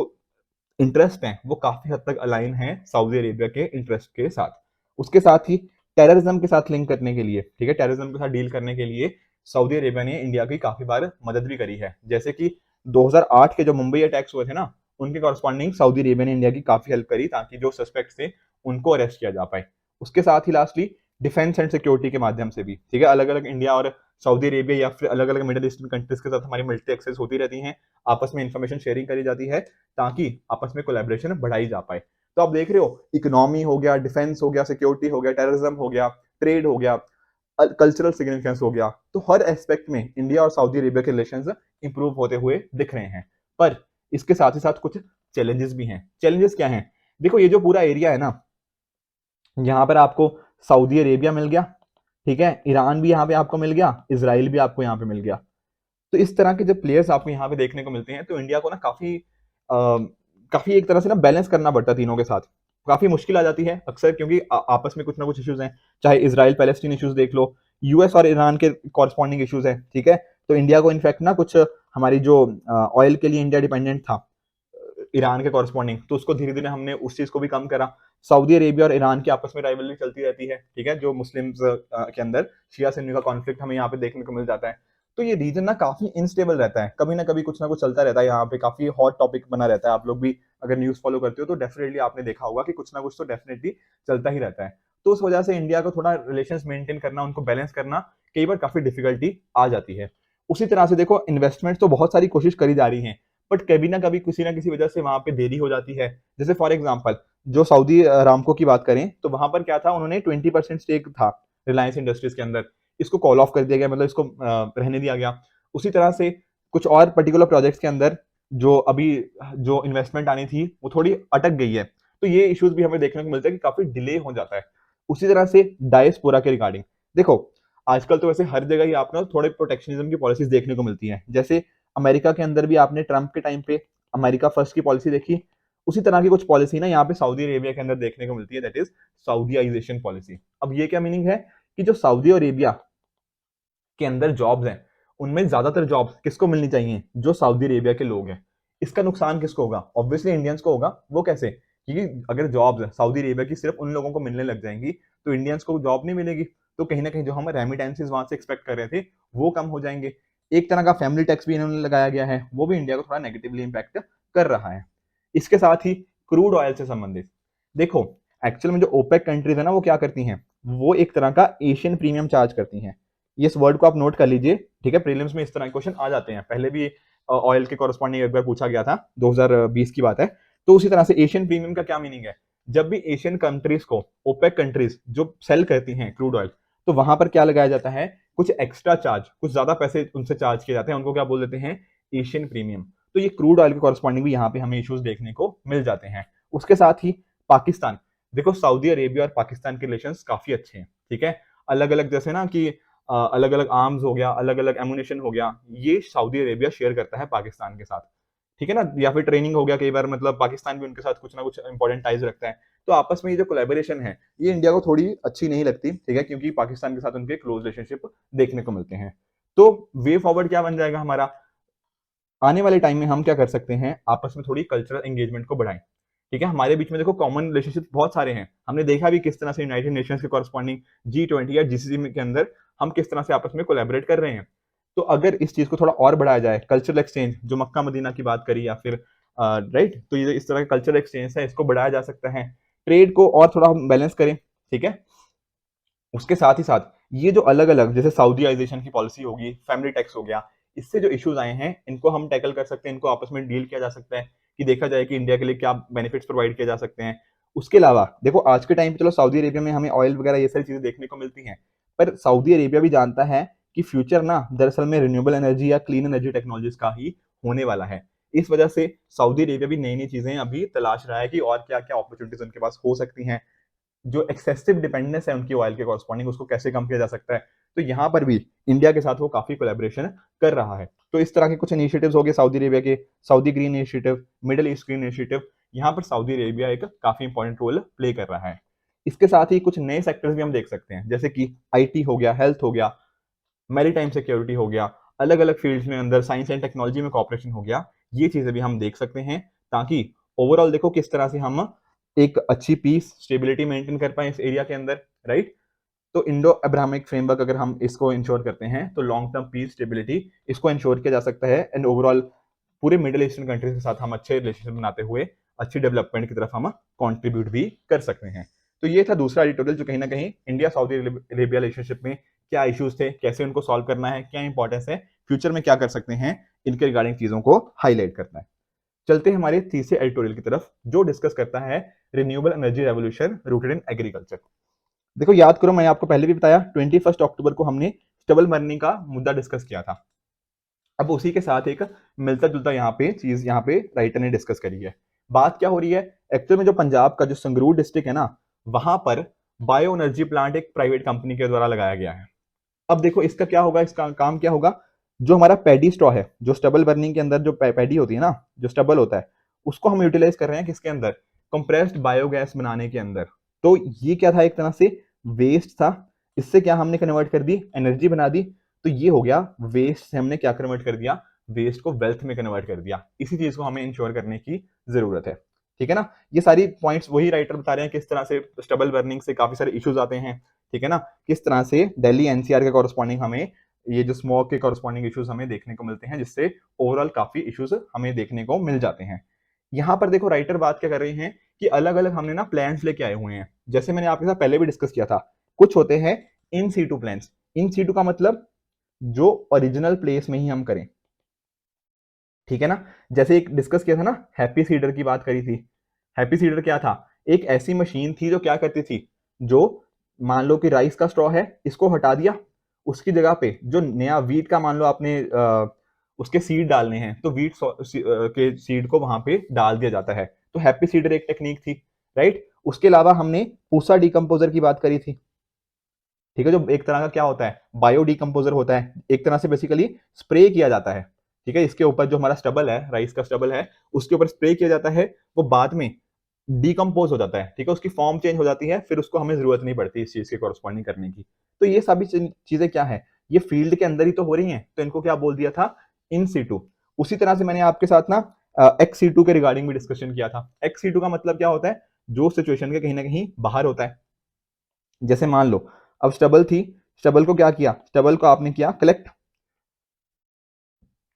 इंटरेस्ट हैं वो काफी हद तक अलाइन हैं सऊदी अरेबिया के इंटरेस्ट के साथ। उसके साथ ही टेररिज्म के साथ लिंक करने के लिए, ठीक है, टेररिज्म के साथ डील करने के लिए सऊदी अरेबिया ने इंडिया की काफी बार मदद भी करी है। जैसे कि 2008 के जो मुंबई अटैक्स हुए थे ना, उनके कॉरस्पॉन्डिंग सऊदी अरेबिया ने इंडिया की काफी हेल्प करी ताकि जो सस्पेक्ट थे उनको अरेस्ट किया जा पाए। उसके साथ ही लास्टली डिफेंस एंड सिक्योरिटी के माध्यम से भी, ठीक है, अलग अलग इंडिया और सऊदी अरेबिया या फिर अलग अलग मिडिल ईस्टर्न कंट्रीज के साथ हमारी मिलिट्री एक्सेस होती रहती है, आपस में इंफॉर्मेशन शेयरिंग करी जाती है ताकि आपस में कोलैबोरेशन बढ़ाई जा पाए। तो आप देख रहे हो इकोनॉमी हो गया, डिफेंस हो गया, सिक्योरिटी हो गया, टेररिज्म हो गया, ट्रेड हो गया, कल्चरल सिग्निफिकेंस हो गया, तो हर एस्पेक्ट में इंडिया और सऊदी अरेबिया के रिलेशंस इंप्रूव होते हुए दिख रहे हैं। पर इसके साथ ही साथ कुछ चैलेंजेस भी हैं। चैलेंजेस क्या हैं, देखो ये जो पूरा एरिया है ना, यहाँ पर आपको सऊदी अरेबिया मिल गया, ठीक है, ईरान भी यहाँ पे आपको मिल गया, इसराइल भी आपको यहाँ पे मिल गया। तो इस तरह के जब प्लेयर्स आपको यहाँ पे देखने को मिलते हैं तो इंडिया को ना काफी एक तरह से ना बैलेंस करना पड़ता है तीनों के साथ। काफी मुश्किल आ जाती है अक्सर क्योंकि आपस में कुछ ना कुछ इश्यूज हैं, चाहे इसराइल पैलेस्टीन इश्यूज देख लो, यूएस और ईरान के कॉरस्पॉन्डिंग इश्यूज हैं, ठीक है। तो इंडिया को इनफैक्ट ना कुछ हमारी जो ऑयल के लिए इंडिया डिपेंडेंट था ईरान के कॉरस्पॉन्डिंग, तो उसको धीरे धीरे हमने उस चीज को भी कम करा। सऊदी अरेबिया और ईरान की आपस में राइवलरी चलती रहती है, ठीक है, जो मुस्लिम्स के अंदर शिया सुन्नी का कॉन्फ्लिक्ट हमें यहाँ पे देखने को मिल जाता है। तो ये रीजन ना काफी इनस्टेबल रहता है, कभी ना कभी कुछ ना कुछ चलता रहता है, यहाँ पे काफी हॉट टॉपिक बना रहता है। आप लोग भी अगर न्यूज फॉलो करते हो तो डेफिनेटली आपने देखा होगा कि कुछ ना कुछ तो डेफिनेटली चलता ही रहता है। तो उस वजह से इंडिया को थोड़ा रिलेशंस मेंटेन करना, उनको बैलेंस करना कई बार काफी डिफिकल्टी आ जाती है। उसी तरह से देखो इन्वेस्टमेंट तो बहुत सारी कोशिश करी जा रही है, बट कभी ना कभी किसी ना किसी वजह से वहां पे देरी हो जाती है। जैसे फॉर एग्जांपल जो सऊदी अरामको की बात करें तो वहां पर क्या था, उन्होंने 20% स्टेक था रिलायंस इंडस्ट्रीज के अंदर, इसको कॉल ऑफ कर दिया गया, मतलब इसको रहने दिया गया। उसी तरह से कुछ और पर्टिकुलर प्रोजेक्ट्स के अंदर जो अभी जो इन्वेस्टमेंट आनी थी वो थोड़ी अटक गई है, तो ये इश्यूज भी हमें देखने को मिलता है कि काफी डिले हो जाता है। उसी तरह से डायस्पोरा के रिगार्डिंग देखो, आजकल तो वैसे हर जगह ही आपको थोड़े प्रोटेक्शनिज्म की पॉलिसीज देखने को मिलती हैं। जैसे अमेरिका के अंदर भी आपने ट्रंप के टाइम पे अमेरिका फर्स्ट की पॉलिसी देखी, उसी तरह की कुछ पॉलिसी ना यहाँ पे सऊदी अरेबिया के अंदर देखने को मिलती है, दैट इज सऊदीआइजेशन पॉलिसी। अब ये क्या मीनिंग है कि जो सऊदी अरेबिया के अंदर जॉब्स हैं उनमें ज्यादातर जॉब्स किसको मिलनी चाहिए, जो सऊदी अरेबिया के लोग हैं। इसका नुकसान किसको होगा, ऑब्वियसली इंडियंस को होगा। वो कैसे, क्योंकि अगर जॉब्स सऊदी अरेबिया की सिर्फ उन लोगों को मिलने लग जाएंगी तो इंडियंस को जॉब नहीं मिलेगी, तो कहीं ना कहीं जो हम रेमिटेंसेज वहां से एक्सपेक्ट कर रहे थे वो कम हो जाएंगे। एक तरह का फैमिली टैक्स भी इन्होंने लगाया गया है, वो भी इंडिया को थोड़ा नेगेटिवली इंपैक्ट कर रहा है। इसके साथ ही क्रूड ऑयल से संबंधित देखो, एक्चुअल में जो ओपेक कंट्रीज है ना वो क्या करती हैं, वो एक तरह का एशियन प्रीमियम चार्ज करती हैं। इस वर्ड को आप नोट कर लीजिए, ठीक है, प्रीलिम्स में इस तरह के क्वेश्चन आ जाते हैं। पहले भी ऑयल के कॉरेस्पॉन्डिंग एक बार पूछा गया था, 2020 की बात है। तो उसी तरह से एशियन प्रीमियम का क्या मीनिंग है, जब भी एशियन कंट्रीज को ओपेक कंट्रीज जो सेल करती हैं क्रूड ऑयल, तो वहां पर क्या लगाया जाता है, कुछ एक्स्ट्रा चार्ज, कुछ ज्यादा पैसे उनसे चार्ज किए जाते हैं, उनको क्या बोल देते हैं, एशियन प्रीमियम। तो ये क्रूड ऑयल के कॉरेस्पॉन्डिंग भी यहाँ पे हमें इश्यूज देखने को मिल जाते हैं। उसके साथ ही पाकिस्तान, देखो सऊदी अरेबिया और पाकिस्तान के रिलेशंस काफी अच्छे हैं, ठीक है। अलग अलग जैसे ना कि अलग अलग आर्म्स हो गया, अलग अलग एमुनेशन हो गया, ये सऊदी अरेबिया शेयर करता है पाकिस्तान के साथ, ठीक है ना। या फिर ट्रेनिंग हो गया, कई बार मतलब पाकिस्तान भी उनके साथ कुछ ना कुछ इंपॉर्टेंट टाइज रखता है। तो आपस में ये जो कोलैबोरेशन है ये इंडिया को थोड़ी अच्छी नहीं लगती, ठीक है, क्योंकि पाकिस्तान के साथ उनके क्लोज रिलेशनशिप देखने को मिलते हैं। तो वे फॉरवर्ड क्या बन जाएगा हमारा, आने वाले टाइम में हम क्या कर सकते हैं, आपस में थोड़ी कल्चरल एंगेजमेंट को बढ़ाएं, ठीक है। हमारे बीच में देखो कॉमन रिलेशनशिप बहुत सारे हैं, हमने देखा भी किस तरह से यूनाइटेड नेशंस के कॉरस्पॉन्डिंग G20 या जीसीसी के अंदर हम किस तरह से आपस में कोलैबोरेट कर रहे हैं। तो अगर इस चीज को थोड़ा और बढ़ाया जाए, कल्चरल एक्सचेंज जो मक्का मदीना की बात करी, या फिर राइट, तो ये इस तरह का कल्चरल एक्सचेंज है, इसको बढ़ाया जा सकता है। ट्रेड को और थोड़ा हम बैलेंस करें, ठीक है। उसके साथ ही साथ ये जो अलग अलग जैसे सऊदीआइजेशन की पॉलिसी होगी, फैमिली टैक्स हो गया, इससे जो इश्यूज आए हैं इनको हम टैकल कर सकते हैं, इनको आपस में डील किया जा सकता है कि देखा जाए कि इंडिया के लिए क्या बेनिफिट्स प्रोवाइड किए जा सकते हैं। उसके अलावा देखो आज के टाइम पे चलो सऊदी अरेबिया में हमें ऑयल वगैरह ये सारी चीजें देखने को मिलती हैं, पर सऊदी अरेबिया भी जानता है कि फ्यूचर ना दरअसल में रिन्यूएबल एनर्जी या क्लीन एनर्जी टेक्नोलॉजीज का ही होने वाला है। इस वजह से सऊदी अरेबिया भी नई नई चीजें अभी तलाश रहा है कि और क्या क्या अपॉर्चुनिटीज उनके पास हो सकती हैं, जो एक्सेसिव डिपेंडेंस है उनकी ऑयल के कॉरस्पॉन्डिंग उसको कैसे कम किया जा सकता है। तो यहाँ पर भी इंडिया के साथ वो काफी कोलैबोरेशन कर रहा है। तो इस तरह के कुछ इनिशिएटिव्स हो गए सऊदी अरेबिया के, Saudi green initiative, middle east green initiative, यहाँ पर सऊदी अरेबिया एक काफी इंपॉर्टेंट रोल प्ले कर रहा है। इसके साथ ही कुछ नए सेक्टर्स भी हम देख सकते हैं, जैसे कि आईटी हो गया, हेल्थ हो गया, मैरीटाइम सिक्योरिटी हो गया, अलग अलग फील्ड्स में अंदर साइंस एंड टेक्नोलॉजी में कॉपरेशन हो गया, ये चीजें भी हम देख सकते हैं, ताकि ओवरऑल देखो किस तरह से हम एक अच्छी पीस स्टेबिलिटी मेंटेन कर पाए इस एरिया के अंदर, राइट। तो इंडो अब्राहमिक फ्रेमवर्क अगर हम इसको इंश्योर करते हैं तो लॉन्ग टर्म पीस स्टेबिलिटी इसको इंश्योर किया जा सकता है, एंड ओवरऑल पूरे मिडिल ईस्टर्न कंट्रीज के साथ हम अच्छे रिलेशन बनाते हुए अच्छी डेवलपमेंट की तरफ हम कंट्रीब्यूट भी कर सकते हैं। तो ये था दूसरा एडिटोरियल जो कहीं ना कहीं इंडिया सऊदी अरेबिया रिलेशनशिप में क्या इश्यूज थे, कैसे उनको सॉल्व करना है, क्या इंपॉर्टेंस है, फ्यूचर में क्या कर सकते हैं, इनके रिगार्डिंग चीजों को हाईलाइट करना है। चलते हैं हमारे तीसरे एडिटोरियल की तरफ जो डिस्कस करता है renewable energy revolution rooted in agriculture. देखो याद करो, मैंने आपको पहले भी बताया 21 अक्टूबर को हमने स्टबल बर्निंग का मुद्दा डिस्कस किया था। अब उसी के साथ एक मिलता जुलता यहाँ पे चीज यहाँ पे राइटर ने डिस्कस करी है। बात क्या हो रही है, एक्चुअल में जो पंजाब का जो संगरूर डिस्ट्रिक्ट है ना, वहां पर बायो एनर्जी प्लांट एक प्राइवेट कंपनी के द्वारा लगाया गया है। अब देखो इसका क्या होगा, इसका काम क्या होगा, जो हमारा पैडी स्ट्रॉ है, जो स्टबल बर्निंग के अंदर जो पैडी होती है ना, जो स्टबल होता है, उसको हम यूटिलाइज कर रहे हैं किसके अंदर, कंप्रेस्ड बायोगैस बनाने के अंदर। तो ये क्या था, एक तरह से वेस्ट था, इससे क्या हमने कन्वर्ट कर दी, एनर्जी बना दी। तो ये हो गया वेस्ट से हमने क्या कन्वर्ट कर दिया, वेस्ट को वेल्थ में कन्वर्ट कर दिया। इसी चीज को हमें इंश्योर करने की जरूरत है, ठीक है ना। ये सारी पॉइंट्स वही राइटर बता रहे हैं किस तरह से स्टबल बर्निंग से काफी सारे इश्यूज आते हैं, ठीक है ना। किस तरह से दिल्ली एनसीआर के कॉरस्पॉन्डिंग हमें ये जो स्मोक के कॉरस्पॉन्डिंग इश्यूज हमें देखने को मिलते हैं, जिससे ओवरऑल काफी इश्यूज हमें देखने को मिल जाते हैं। यहाँ पर देखो राइटर बात क्या कर रहे हैं कि अलग अलग हमने ना प्लान्स लेके आए हुए हैं, जैसे मैंने आपके साथ पहले भी डिस्कस किया था। कुछ होते हैं in situ plans, in situ का मतलब जो ओरिजिनल प्लेस में ही हम करें, ठीक है ना। जैसे एक डिस्कस किया था ना, हैप्पी सीडर की बात करी थी। हैप्पी सीडर क्या था, एक ऐसी मशीन थी जो क्या करती थी, जो मान लो कि राइस का स्ट्रॉ है, इसको हटा दिया, उसकी जगह पे जो नया वीट का मान लो आपने उसके सीड डालने हैं तो वीट के सीड को वहां पे डाल दिया जाता है। तो हैप्पी सीडर एक टेक्निक थी, राइट। उसके अलावा हमने पूसा डिकम्पोजर की बात करी थी, ठीक है, जो एक तरह का क्या होता है, बायो डिकम्पोजर होता है, एक तरह से बेसिकली स्प्रे किया जाता है, ठीक है, इसके ऊपर जो हमारा स्टबल है, राइस का स्टबल है, उसके ऊपर स्प्रे किया जाता है, वो बाद में डिकम्पोज हो जाता है, ठीक है, उसकी फॉर्म चेंज हो जाती है, फिर उसको हमें जरूरत नहीं पड़ती इस चीज के कॉरस्पॉन्डिंग करने की। तो ये सभी चीजें क्या है, ये फील्ड के अंदर ही तो हो रही हैं, तो इनको क्या बोल दिया था, इन सीटू। उसी तरह से मैंने आपके साथ ना एक्स सीटू के रिगार्डिंग भी डिस्कशन किया था। एक्स सीटू का मतलब क्या होता है, जो सिचुएशन के कहीं ना कहीं बाहर होता है। जैसे मान लो अब स्टबल थी, स्टबल को क्या किया, स्टबल को आपने किया कलेक्ट,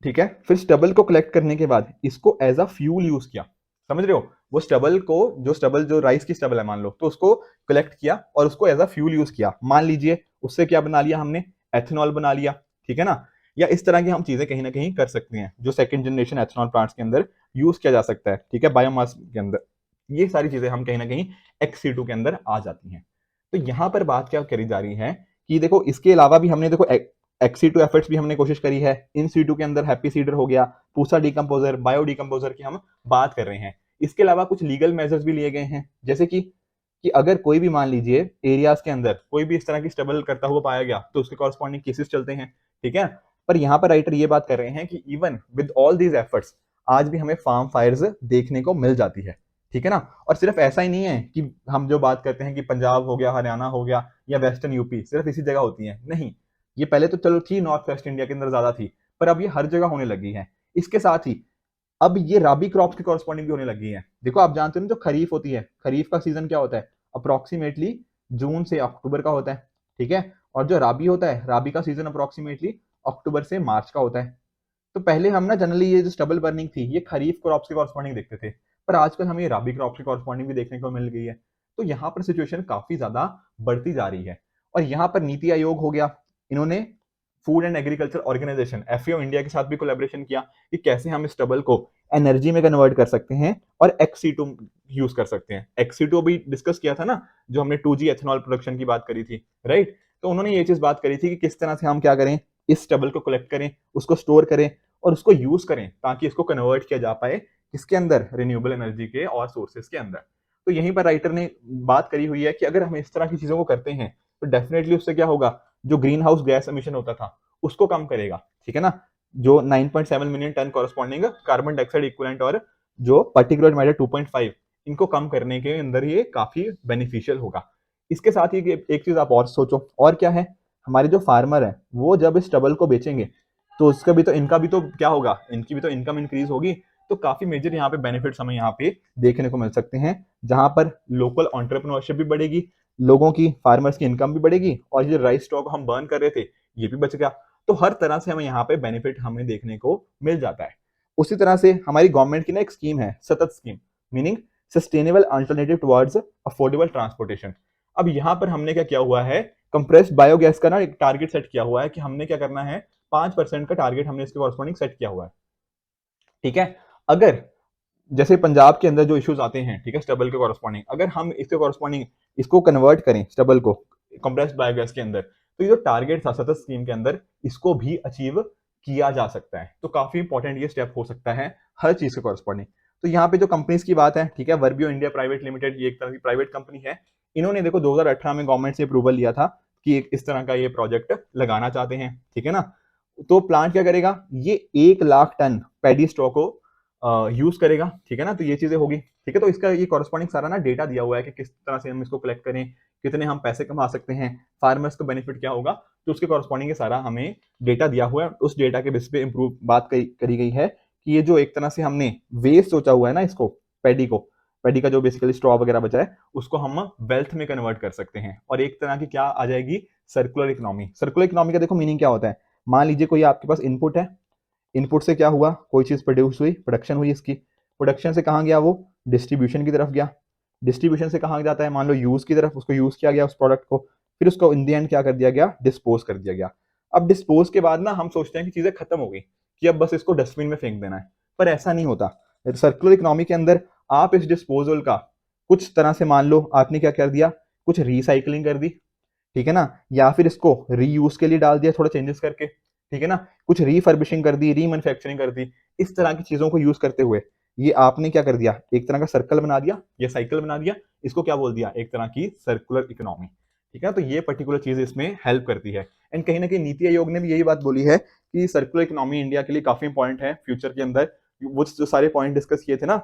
ठीक है, फिर स्टबल को कलेक्ट करने के बाद इसको एज अ फ्यूल यूज किया, समझ रहे हो, वो स्टबल को, जो स्टबल जो राइस की स्टबल है मान लो, तो उसको कलेक्ट किया और उसको एज अ फ्यूल यूज किया, मान लीजिए उससे क्या बना लिया हमने, एथेनॉल बना लिया, ठीक है ना। या इस तरह की हम चीजें कहीं ना कहीं कर सकते हैं जो सेकंड जनरेशन एथेनॉल प्लांट्स के अंदर यूज किया जा सकता है, ठीक है, बायोमास के अंदर। ये सारी चीजें हम कहीं ना कहीं एक्स के अंदर आ जाती हैं। तो यहां पर बात क्या करी जा रही है कि देखो इसके अलावा भी हमने देखो एक्सी2 एफर्ट्स भी हमने कोशिश करी है, इन सीटू के अंदर हैप्पी सीडर हो गया, पूसा डिकम्पोजर, बायो डिकम्पोजर की हम बात कर रहे हैं। इसके अलावा कुछ लीगल मेजर्स भी लिए गए हैं, जैसे कि अगर कोई भी मान लीजिए एरियाज के अंदर कोई भी इस तरह की स्टबल करता हुआ पाया गया तो उसके कॉरस्पॉन्डिंग केसेस चलते हैं, ठीक है। पर यहाँ पर राइटर ये बात कर रहे हैं कि even with all these efforts आज भी हमें फार्म फायर्स देखने को मिल जाती है, ठीक है ना। और सिर्फ ऐसा ही नहीं है कि हम जो बात करते हैं कि पंजाब हो गया, हरियाणा हो गया या वेस्टर्न यूपी सिर्फ इसी जगह होती है, नहीं, ये पहले तो चलो थी नॉर्थ वेस्ट इंडिया के अंदर ज्यादा थी, पर अब ये हर जगह होने लगी है। इसके साथ ही अब ये राबी क्रॉप्स के कॉरस्पॉन्डिंग भी होने लगी है। देखो आप जानते हो ना, जो खरीफ होती है, खरीफ का सीजन क्या होता है, अप्रोक्सीमेटली जून से अक्टूबर का होता है, ठीक है। और जो राबी होता है, राबी का सीजन अप्रोक्सीमेटली अक्टूबर से मार्च का होता है। तो पहले हम ना जनरली ये जो स्टबल बर्निंग थी ये खरीफ क्रॉप्स के कॉरस्पॉन्डिंग देखते थे, पर आजकल हमें राबी क्रॉप्स के कॉरस्पॉन्डिंग भी देखने को मिल गई है। तो यहाँ पर सिचुएशन काफी ज्यादा बढ़ती जा रही है। और यहाँ पर नीति आयोग हो गया, इन्होंने food and agriculture organization FAO India के साथ भी कोलैबोरेशन किया कि कैसे हम स्टबल को एनर्जी में कन्वर्ट कर सकते हैं और एक्सी2 यूज कर सकते हैं। एक्सी2 भी डिस्कस किया था ना, जो हमने 2G एथेनॉल प्रोडक्शन की बात करी थी, राइट। तो उन्होंने ये चीज बात करी थी कि किस तरह से हम क्या करें, इस स्टबल को कलेक्ट करें, उसको स्टोर करें और उसको यूज करें ताकि इसको कन्वर्ट किया जा पाए किसके अंदर, रिन्यूएबल एनर्जी के और सोर्सेस के अंदर। तो यहीं पर राइटर ने बात करी हुई है कि अगर हम इस तरह की चीजों को करते हैं तो डेफिनेटली उससे क्या होगा, जो ग्रीन हाउस गैस एमिशन होता था उसको कम करेगा, ठीक है ना। जो 9.7 million ton corresponding carbon dioxide equivalent और जो पार्टिकुलर मैटर 2.5, इनको कम करने के अंदर ये काफी बेनिफिशियल होगा। इसके साथ ही एक चीज आप और सोचो, और क्या है, हमारे जो फार्मर है वो जब इस स्टबल को बेचेंगे तो उसका भी तो, इनका भी तो क्या होगा, इनकी भी तो इनकम इंक्रीज होगी। तो काफी मेजर यहाँ पे बेनिफिट्स हमें यहाँ पे देखने को मिल सकते हैं, जहां पर लोकल एंटरप्रेन्योरशिप भी बढ़ेगी, लोगों की, फार्मर्स की इनकम भी बढ़ेगी, और ये राइस स्टॉक हम बर्न कर रहे थे ये भी बच गया। तो हर तरह से हमें यहाँ पे बेनिफिट हमें देखने को मिल जाता है। उसी तरह से हमारी गवर्नमेंट की ना एक स्कीम है, सतत scheme, meaning sustainable alternative towards affordable transportation. अब यहाँ पर हमने क्या किया हुआ है, कंप्रेस्ड बायोगैस का ना एक टारगेट सेट किया हुआ है कि हमने क्या करना है, 5% का टारगेट हमने इसके कॉरस्पॉन्डिंग सेट किया हुआ है, ठीक है। अगर जैसे पंजाब के अंदर जो इश्यूज आते हैं, ठीक है, स्टबल के कॉरस्पॉन्डिंग, अगर हम इसके कॉरस्पॉन्डिंग इसको कन्वर्ट करें स्टबल को कंप्रेस्ड बायोगैस के अंदर, तो ये जो टारगेट था सतत स्कीम के अंदर, इसको भी अचीव किया जा सकता है। तो काफी इंपॉर्टेंट ये स्टेप हो सकता है हर चीज के कॉरस्पॉन्डिंग। तो यहाँ पे जो कंपनीज की बात है, ठीक है, वर्बियो इंडिया प्राइवेट लिमिटेड, ये एक तरह की प्राइवेट कंपनी है। इन्होंने देखो 2018 में गवर्नमेंट से अप्रूवल लिया था कि इस तरह का ये प्रोजेक्ट लगाना चाहते हैं, ठीक है ना। तो प्लांट क्या करेगा, ये 1 लाख टन पैडी स्टॉक को यूज करेगा, ठीक है ना। तो ये चीजें होगी, ठीक है। तो इसका ये कॉरस्पॉन्डिंग सारा ना डेटा दिया हुआ है कि किस तरह से हम इसको कलेक्ट करें, कितने हम पैसे कमा सकते हैं, फार्मर्स को बेनिफिट क्या होगा। तो उसके कॉरस्पॉन्डिंग सारा हमें डेटा दिया हुआ है। उस डेटा के बेस पे इम्प्रूव बात करी गई है कि ये जो एक तरह से हमने वेस्ट सोचा हुआ है ना, इसको पैडी को, पैडी का जो बेसिकली स्ट्रॉ वगैरह बचा है, उसको हम वेल्थ में कन्वर्ट कर सकते हैं। और एक तरह की क्या आ जाएगी, सर्कुलर इकोनॉमी। सर्कुलर इकोनॉमी का देखो मीनिंग क्या होता है, मान लीजिए कोई आपके पास इनपुट है, इनपुट से क्या हुआ, कोई चीज प्रोड्यूस हुई, प्रोडक्शन हुई, इसकी प्रोडक्शन से कहाँ गया, वो डिस्ट्रीब्यूशन की तरफ गया, डिस्ट्रीब्यूशन से कहाँ जाता है, मान लो यूज की तरफ, उसको यूज किया गया उस प्रोडक्ट को, फिर उसको इन दी एंड क्या कर दिया गया, डिस्पोज कर दिया गया। अब डिस्पोज के बाद ना हम सोचते हैं कि चीजें खत्म हो गई, कि अब बस इसको डस्टबिन में फेंक देना है, पर ऐसा नहीं होता। सर्कुलर इकोनॉमी के अंदर आप इस डिस्पोजल का कुछ तरह से, मान लो आपने क्या कर दिया, कुछ रिसाइकलिंग कर दी, ठीक है ना, या फिर इसको रीयूज के लिए डाल दिया थोड़ा चेंजेस करके, ठीक है ना, कुछ रीफर्बिशिंग कर दी, रीमैन्युफैक्चरिंग कर दी, इस तरह की चीजों को यूज करते हुए ये आपने क्या कर दिया, एक तरह का सर्कल बना दिया या साइकिल बना दिया, इसको क्या बोल दिया, एक तरह की सर्कुलर इकोनॉमी। ठीक है, तो ये पर्टिकुलर चीज इसमें हेल्प करती है। एंड कहीं ना कहीं नीति आयोग ने भी यही बात बोली है कि सर्कुलर इकोनॉमी इंडिया के लिए काफी इंपॉर्टेंट है फ्यूचर के अंदर। वो जो सारे पॉइंट डिस्कस किए थे ना,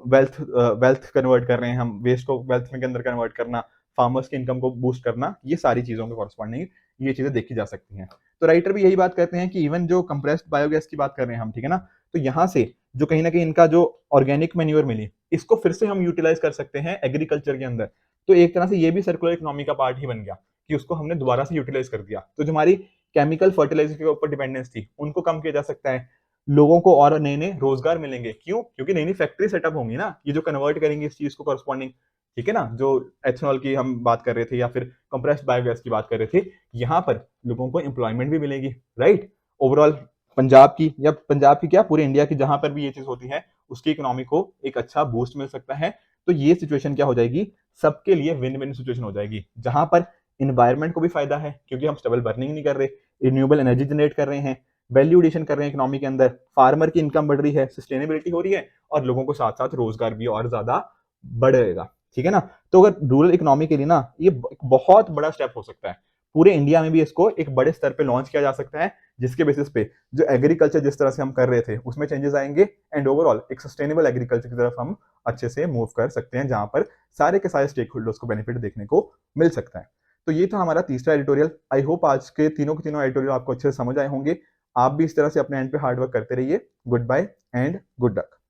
वेल्थ वेल्थ कन्वर्ट कर रहे हैं हम, वेस्ट को वेल्थ के अंदर कन्वर्ट करना, फार्मर्स की इनकम को बूस्ट करना, ये सारी चीजों के कॉरस्पॉन्डिंग ये चीजें देखी जा सकती हैं। तो राइटर भी यही बात कहते हैं कि इवन जो कंप्रेस्ड बायोगैस की बात कर रहे हैं हम, ठीक है ना, तो यहाँ से जो कहीं ना कहीं इनका जो ऑर्गेनिक मैन्योर मिली, इसको फिर से हम यूटिलाइज कर सकते हैं एग्रीकल्चर के अंदर। तो एक तरह से ये भी सर्कुलर इकोनॉमी का पार्ट ही बन गया कि उसको हमने दोबारा से यूटिलाइज कर दिया। तो जो हमारी केमिकल फर्टिलाइजर के ऊपर डिपेंडेंस थी उनको कम किया जा सकता है, लोगों को और नए नए रोजगार मिलेंगे। क्यों? क्योंकि नई नई फैक्ट्री सेटअप होंगी ना, ये जो कन्वर्ट करेंगे इस चीज को कॉरस्पॉन्डिंग, ठीक है ना, जो एथेनॉल की हम बात कर रहे थे या फिर कंप्रेस्ड बायोगैस की बात कर रहे थे, यहाँ पर लोगों को एम्प्लॉयमेंट भी मिलेगी, राइट। ओवरऑल पंजाब की, या पंजाब की क्या, पूरे इंडिया की जहां पर भी ये चीज होती है उसकी इकोनॉमी को एक अच्छा बूस्ट मिल सकता है। तो ये सिचुएशन क्या हो जाएगी, सबके लिए विन विन सिचुएशन हो जाएगी, जहां पर इन्वायरमेंट को भी फायदा है क्योंकि हम स्टेबल बर्निंग नहीं कर रहे, रिन्यूएबल एनर्जी जनरेट कर रहे हैं, वैल्यू एडिशन कर रहे हैं इकोनॉमी के अंदर, फार्मर की इनकम बढ़ रही है, सस्टेनेबिलिटी हो रही है, और लोगों को साथ साथ रोजगार भी और ज्यादा बढ़ेगा। ठीक है ना। तो अगर रूरल इकोनॉमी के लिए ना ये बहुत बड़ा स्टेप हो सकता है, पूरे इंडिया में भी इसको एक बड़े स्तर पे लॉन्च किया जा सकता है, जिसके बेसिस पे जो एग्रीकल्चर जिस तरह से हम कर रहे थे उसमें चेंजेस आएंगे, एंड ओवरऑल एक सस्टेनेबल एग्रीकल्चर की तरफ हम अच्छे से मूव कर सकते हैं, जहां पर सारे के सारे स्टेक होल्डर्स को बेनिफिट देखने को मिल सकता है। तो ये था हमारा तीसरा एडिटोरियल। आई होप आज के तीनों एडिटोरियल आपको अच्छे से समझ आए होंगे। आप भी इस तरह से अपने एंड पे हार्डवर्क करते रहिए। Goodbye and good luck.